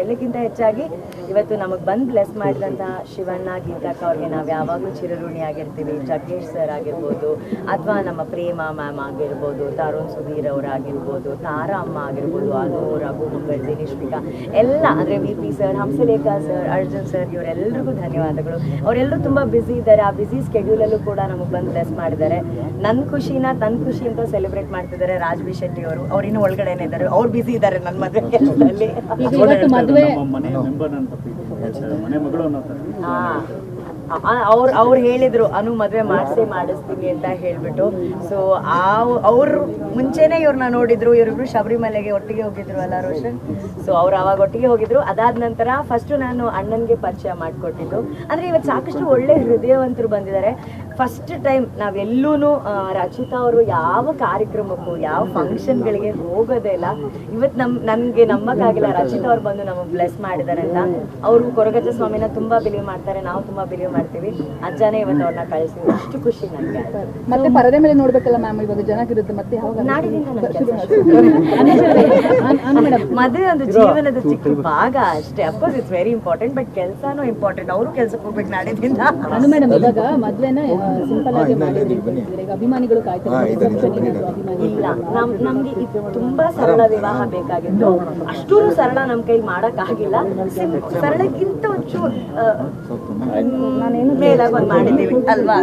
ಎಲ್ಲಕ್ಕಿಂತ ಹೆಚ್ಚಾಗಿ ಇವತ್ತು ನಮಗೆ ಬಂದು ಬ್ಲೆಸ್ ಮಾಡಿದಂಥ ಶಿವಣ್ಣ ಗೀತಾಕ್ಕ ಅವ್ರಿಗೆ ನಾವು ಯಾವಾಗಲೂ ಚಿರಋಣಿ ಆಗಿರ್ತೀವಿ. ಜಗ್ಗೇಶ್ ಸರ್ ಆಗಿರ್ಬೋದು, ಅಥವಾ ನಮ್ಮ ಪ್ರೇಮ ಮ್ಯಾಮ್ ಆಗಿರ್ಬೋದು, ತರುಣ್ ಸುಧೀರ್ ಅವರಾಗಿರ್ಬೋದು, ತಾರಾ ಅಮ್ಮ ಆಗಿರ್ಬೋದು, ಅನು, ರಘು ಮುಖರ್ಜಿ, ನಿಷ್ಮಿಕಾ ಎಲ್ಲ, ಅಂದರೆ V P sir, Hamsalekha sir, Arjun sir, ಇವರೆಲ್ಲರಿಗೂ ಧನ್ಯವಾದಗಳು. ಅವರೆಲ್ಲರೂ ತುಂಬ ಬ್ಯುಸಿ ಇದ್ದಾರೆ. ಆ ಬ್ಯುಸಿ ಸ್ಕೆಡ್ಯೂಲಲ್ಲೂ ಕೂಡ ನಮಗೆ ಬಂದು ಬ್ಲೆಸ್ ಮಾಡಿದ್ದಾರೆ. ನನ್ನ ಖುಷಿನ ತನ್ನ ಖುಷಿ ಅಂತ ಸೆಲೆಬ್ರೇಟ್ ಮಾಡ್ತಿದ್ದಾರೆ ರಾಜ್ ಬಿ ಶೆಟ್ಟಿ ಅವರು. ಅವ್ರಿನ್ನೂ ಒಳಗಡೆನೇ ಇದ್ದಾರೆ, ಅವ್ರು ಬ್ಯುಸಿ ಇದ್ದಾರೆ ನನ್ನ ಮದುವೆ ಕೆಲಸದಲ್ಲಿ. ಅವ್ರು ಹೇಳಿದ್ರು ಅನು ಮದುವೆ ಮಾಡಿಸ್ತೀನಿ ಅಂತ ಹೇಳ್ಬಿಟ್ಟು. ಸೊ ಅವ್ರು ಮುಂಚೆನೆ ಇವ್ರನ್ನ ನೋಡಿದ್ರು. ಇವರಿಬ್ರು ಶಬರಿಮಲೆಗೆ ಒಟ್ಟಿಗೆ ಹೋಗಿದ್ರು ಅಲ್ಲ ರೋಷನ್? ಸೊ ಅವ್ರು ಅವಾಗ ಒಟ್ಟಿಗೆ ಹೋಗಿದ್ರು. ಅದಾದ ನಂತರ ಫಸ್ಟು ನಾನು ಅಣ್ಣನಿಗೆ ಪರಿಚಯ ಮಾಡಿಕೊಟ್ಟಿದ್ದು. ಅಂದರೆ ಇವತ್ತು ಸಾಕಷ್ಟು ಒಳ್ಳೆ ಹೃದಯವಂತರು ಬಂದಿದ್ದಾರೆ. ಫಸ್ಟ್ ಟೈಮ್ ನಾವೆಲ್ಲೂ ರಚಿತಾ ಅವರು ಯಾವ ಕಾರ್ಯಕ್ರಮಕ್ಕೂ ಯಾವ ಫಂಕ್ಷನ್ಗಳಿಗೆ ಹೋಗೋದೇ ಇಲ್ಲ. ಇವತ್ತು ನನಗೆ ನಂಬಕ್ಕಾಗಿಲ್ಲ ರಚಿತಾ ಅವ್ರು ಬಂದು ನಮಗೆ ಬ್ಲೆಸ್ ಮಾಡಿದ್ದಾರೆ ಅಂತ. ಅವರು ಕೊರಗಜ್ಜ ಸ್ವಾಮಿನ ತುಂಬ ಬಿಲೀವ್ ಮಾಡ್ತಾರೆ, ನಾವು ತುಂಬ ಬಿಲೀವ್ ಮಾಡ್ತೀವಿ. ಅಜ್ಜನೇ ಇವತ್ತು ಅವ್ರನ್ನ ಕಳಿಸಿದ್ರು. ಅಷ್ಟು ಖುಷಿ ನನಗೆ. ಮತ್ತೆ ಪರದೆ ಮೇಲೆ ನೋಡ್ಬೇಕಲ್ಲ ಮ್ಯಾಮ್, ಇವಾಗ ಜನಕ್ಕಿರುತ್ತೆ. ಮತ್ತೆ ಮದುವೆ ಒಂದು ಜೀವನದ ಚಿಕ್ಕ ಭಾಗ ಅಷ್ಟೇ. Of course it's very important, but ಕೆಲಸನೂ ಇಂಪಾರ್ಟೆಂಟ್. ಅವರು ಕೆಲಸಕ್ಕೆ ಹೋಗ್ಬೇಕು ನಾಡಿದಿಂದ. ಅನು ಮೇಡಮ್, ಇವಾಗ ಮದ್ವೆನ ಸಿಂಪಲ್ ಆಗಿ ಮಾಡಿದ್ರೆ ಈಗ ಅಭಿಮಾನಿಗಳು ಕಾಯ್ತಾರೆ. ಇಲ್ಲ, ನಮ್ಗೆ ಇದು ತುಂಬಾ ಸರಳ ವಿವಾಹ ಬೇಕಾಗಿತ್ತು. ಅಷ್ಟೂ ಸರಳ ನಮ್ಮ ಕೈಲಿ ಮಾಡೋಕ್ಕಾಗಿಲ್ಲ. ಸರಳಕ್ಕಿಂತ ಒಂಚೂರು ನಾನೇನು ಮೇಲಾಗಿ ಒಂದು ಮಾಡಿದ್ದೀವಿ ಅಲ್ವಾ?